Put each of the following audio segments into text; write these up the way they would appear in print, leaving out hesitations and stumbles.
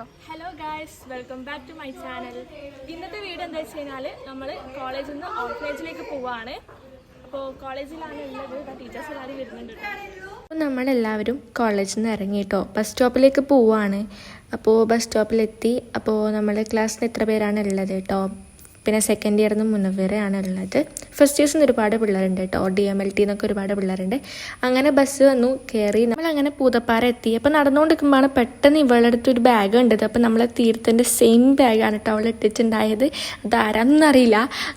Hello guys, welcome back to my channel. ഇന്നത്തെ video എന്താ വെച്ച് കഴിഞ്ഞാൽ നമ്മൾ കോളേജിൽ നിന്ന് ഔട്ട്ലേജിലേക്ക് പോവാണ്. അപ്പോൾ കോളേജിലാണ് ഉള്ളത്. ടീച്ചേഴ്സ് എല്ലാവരും വരുന്നുണ്ട്. അപ്പോൾ നമ്മളെല്ലാവരും കോളേജിൽ നിന്ന് ഇറങ്ങിയിട്ടോ ബസ് സ്റ്റോപ്പിലേക്ക് പോവാണ്. അപ്പോൾ ബസ് സ്റ്റോപ്പിലെത്തി. അപ്പോൾ നമ്മൾ ക്ലാസ്സിൽ എത്ര പേരാണ് ഉള്ളത് കേട്ടോ. പിന്നെ സെക്കൻഡ് ഇയറിൽ നിന്ന് മുന്നവരെയാണ് ഉള്ളത്. ഫസ്റ്റ് ഇയേഴ്സിൽ നിന്ന് ഒരുപാട് പിള്ളേരുണ്ട് കേട്ടോ. DMLT എന്നൊക്കെ ഒരുപാട് പിള്ളേരുണ്ട്. അങ്ങനെ ബസ് വന്നു, കയറി. നമ്മളങ്ങനെ പൂതപ്പാറ എത്തി. അപ്പോൾ നടന്നുകൊണ്ടിരിക്കുമ്പോഴാണ് പെട്ടെന്ന് ഇവളടുത്ത് ഒരു ബാഗ് ഉണ്ടത്. അപ്പോൾ നമ്മളെ തീരത്തിൻ്റെ സെയിം ബാഗാണ് കേട്ടോ അവൾ ഇട്ടിട്ടുണ്ടായത്. അതാരാന്നറിയില്ല.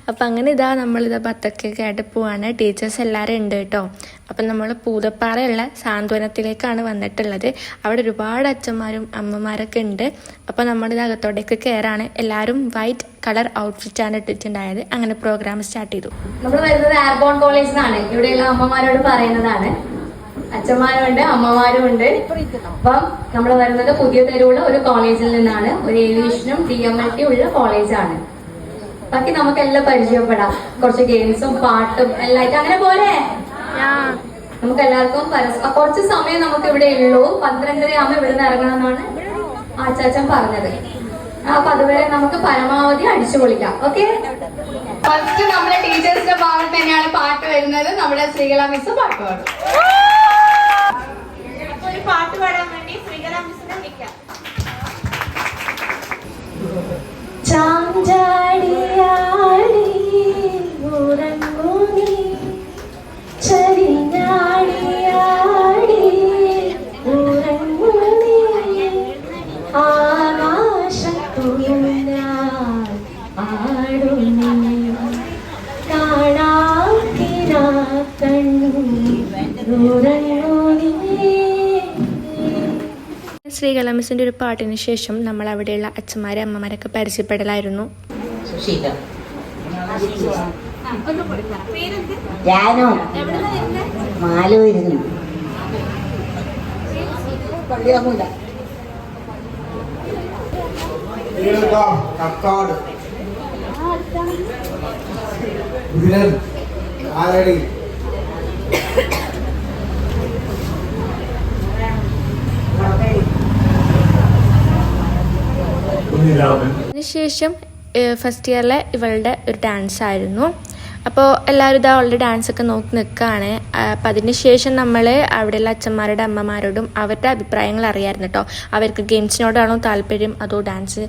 അപ്പോൾ അങ്ങനെ നമ്മളിതാ ബത്തൊക്കെ ആയിട്ട് പോവാണ്. ടീച്ചേഴ്സ് എല്ലാവരും ഉണ്ട് കേട്ടോ. അപ്പം നമ്മൾ പൂതപ്പാറയുള്ള സാന്ത്വനത്തിലേക്കാണ് വന്നിട്ടുള്ളത്. അവിടെ ഒരുപാട് അച്ഛന്മാരും അമ്മമാരൊക്കെ ഉണ്ട്. അപ്പോൾ നമ്മളിത് അകത്തോട്ടേക്ക് കയറാണ്. എല്ലാവരും വൈറ്റ് കളർ ഔട്ട്ഫിറ്റാണ് ഇട്ടിട്ടുണ്ടായത്. അങ്ങനെ പ്രോഗ്രാം സ്റ്റാർട്ട് ചെയ്തു. നമ്മൾ വരുന്നത് എയർബോൺ കോളേജിൽ നിന്നാണ്. ഇവിടെയുള്ള അമ്മമാരോട് പറയുന്നതാണ്. അച്ഛന്മാരും ഉണ്ട്, അമ്മമാരും ഉണ്ട്. അപ്പം നമ്മൾ വരുന്നത് പുതിയ തെരുവുള്ള ഒരു കോളേജിൽ നിന്നാണ്. ഒരു ഏവിയേഷനും DMLT ഉള്ള കോളേജാണ്. ബാക്കി നമുക്കെല്ലാം പരിചയപ്പെടാം. കുറച്ച് ഗെയിംസും പാട്ടും എല്ലാം അങ്ങനെ പോലെ നമുക്ക് എല്ലാവർക്കും കുറച്ച് സമയം നമുക്ക് ഇവിടെ ഉള്ളൂ. 12:30 ആകുമ്പോൾ ഇവിടുന്ന് ഇറങ്ങണമെന്നാണ് ആച്ചാച്ചൻ പറഞ്ഞത്. അപ്പൊ അതുവരെ നമുക്ക് പരമാവധി അടിച്ചു പൊളിക്കാം. ഓക്കെ, ഫസ്റ്റ് നമ്മുടെ ടീച്ചേഴ്സിന്റെ ഭാഗത്ത് തന്നെയാണ് പാട്ട് വരുന്നത്. നമ്മുടെ ശ്രീകല മിസ് പാട്ട് പാടും. ഒരു പാട്ട് പാടാൻ വേണ്ടി ശ്രീകല മിസ്സിനെ വിളിക്കാം. ശ്രീകല മിസ്സിൻ്റെ ഒരു പാട്ടിന് ശേഷം നമ്മൾ അവിടെയുള്ള അച്ഛന്മാരെ അമ്മമാരൊക്കെ പരിചയപ്പെടലായിരുന്നു. അതിനുശേഷം ഫസ്റ്റ് ഇയറിലെ ഇവളുടെ ഒരു ഡാൻസ് ആയിരുന്നു. അപ്പോൾ എല്ലാവരും അവളുടെ ഡാൻസൊക്കെ നോക്കി നിൽക്കുകയാണ്. അപ്പം അതിന് ശേഷം നമ്മൾ അവിടെയുള്ള അച്ഛന്മാരുടെ അമ്മമാരോടും അവരുടെ അഭിപ്രായങ്ങൾ അറിയാമായിരുന്നു കേട്ടോ. അവർക്ക് ഗെയിംസിനോടാണോ താല്പര്യം അതോ ഡാൻസ്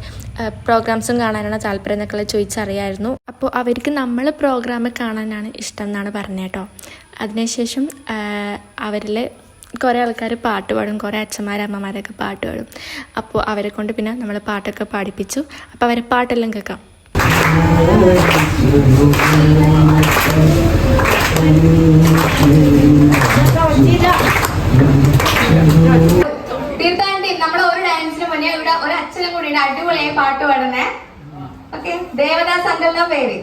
പ്രോഗ്രാംസും കാണാനാണോ താല്പര്യം എന്നൊക്കെ ചോദിച്ചറിയായിരുന്നു. അപ്പോൾ അവർക്ക് നമ്മൾ പ്രോഗ്രാം കാണാനാണ് ഇഷ്ടം എന്നാണ് പറഞ്ഞത് കേട്ടോ. അതിനുശേഷം അവരിൽ കുറേ ആൾക്കാർ പാട്ട് പാടും, കുറേ അച്ഛന്മാരമ്മമാരൊക്കെ പാട്ട് പാടും. അപ്പോൾ അവരെ കൊണ്ട് പിന്നെ നമ്മൾ പാട്ടൊക്കെ പാടിപ്പിച്ചു. അപ്പോൾ അവരെ പാട്ടെല്ലാം കേൾക്കാം. തീർത്ഥാടനം നമ്മളെ ഒരു ഡാൻസിന് മുന്നേ ഇവിടെ ഒരു അച്ഛനും കൂടി അടിപൊളിയായി പാട്ട് പാടുന്നേ. ഓക്കെ, ദേവദാസ് അങ്കിളിന്റെ പേര്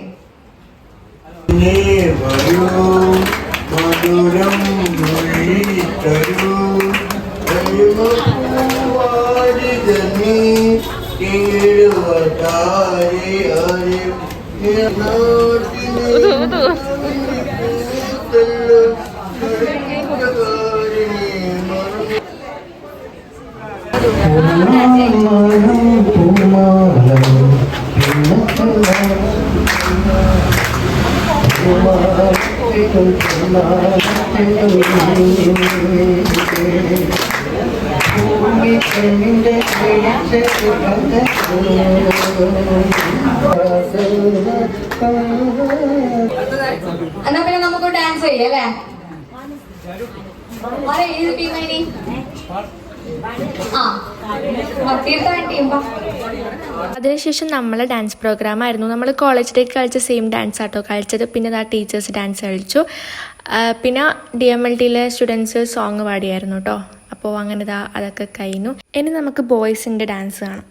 മധുരം എന്നാ പിന്നെ നമുക്ക് ഡാൻസ് ചെയ്യാം അല്ലേ? അതിനുശേഷം നമ്മളെ ഡാൻസ് പ്രോഗ്രാം ആയിരുന്നു. നമ്മൾ കോളേജിലേക്ക് കളിച്ച സെയിം ഡാൻസ് ആട്ടോ കളിച്ചത്. പിന്നെ ടീച്ചേഴ്സ് ഡാൻസ് കളിച്ചു. പിന്നെ DMLTയിലെ സ്റ്റുഡൻസ് സോങ് പാടിയായിരുന്നു കേട്ടോ. അപ്പോൾ അങ്ങനെ അതൊക്കെ കഴിഞ്ഞു. ഇനി നമുക്ക് ബോയ്സിൻ്റെ ഡാൻസ് കാണാം.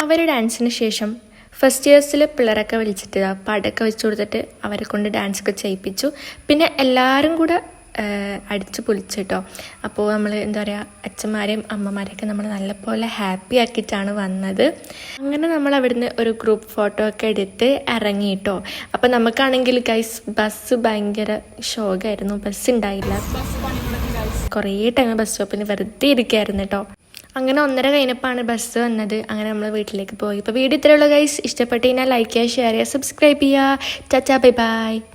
അവരുടെ ഡാൻസിന് ശേഷം ഫസ്റ്റ് ഇയേഴ്സിൽ പിള്ളേരൊക്കെ വിളിച്ചിട്ട് പാട്ടൊക്കെ വെച്ച് കൊടുത്തിട്ട് അവരെ കൊണ്ട് ഡാൻസൊക്കെ ചെയ്യിപ്പിച്ചു. പിന്നെ എല്ലാവരും കൂടെ അടിച്ച് പൊളിച്ചിട്ടോ. അപ്പോൾ നമ്മൾ എന്താ പറയുക, അച്ഛന്മാരെയും അമ്മമാരെയൊക്കെ നമ്മൾ നല്ലപോലെ ഹാപ്പി ആക്കിയിട്ടാണ് വന്നത്. അങ്ങനെ നമ്മൾ അവിടുന്ന് ഒരു ഗ്രൂപ്പ് ഫോട്ടോ ഒക്കെ എടുത്ത് ഇറങ്ങിയിട്ടോ. അപ്പോൾ നമുക്കാണെങ്കിൽ ഗൈസ് ബസ് ഭയങ്കര ഷോക്കായിരുന്നു, ബസ് ഉണ്ടായില്ല. കുറേ ടൈം ബസ് സ്റ്റോപ്പിൽ വെറുതെ ഇരിക്കുകയായിരുന്നു കേട്ടോ. അങ്ങനെ 1:30 കഴിഞ്ഞപ്പോഴാണ് ബസ് വന്നത്. അങ്ങനെ നമ്മൾ വീട്ടിലേക്ക് പോയി. ഇപ്പോൾ വീഡിയോ ഇത്രയുള്ള ഗൈസ്, ഇഷ്ടപ്പെട്ട് കഴിഞ്ഞാൽ ലൈക്ക് ചെയ്യുക, ഷെയർ ചെയ്യുക, സബ്സ്ക്രൈബ് ചെയ്യുക. Tata bye bye.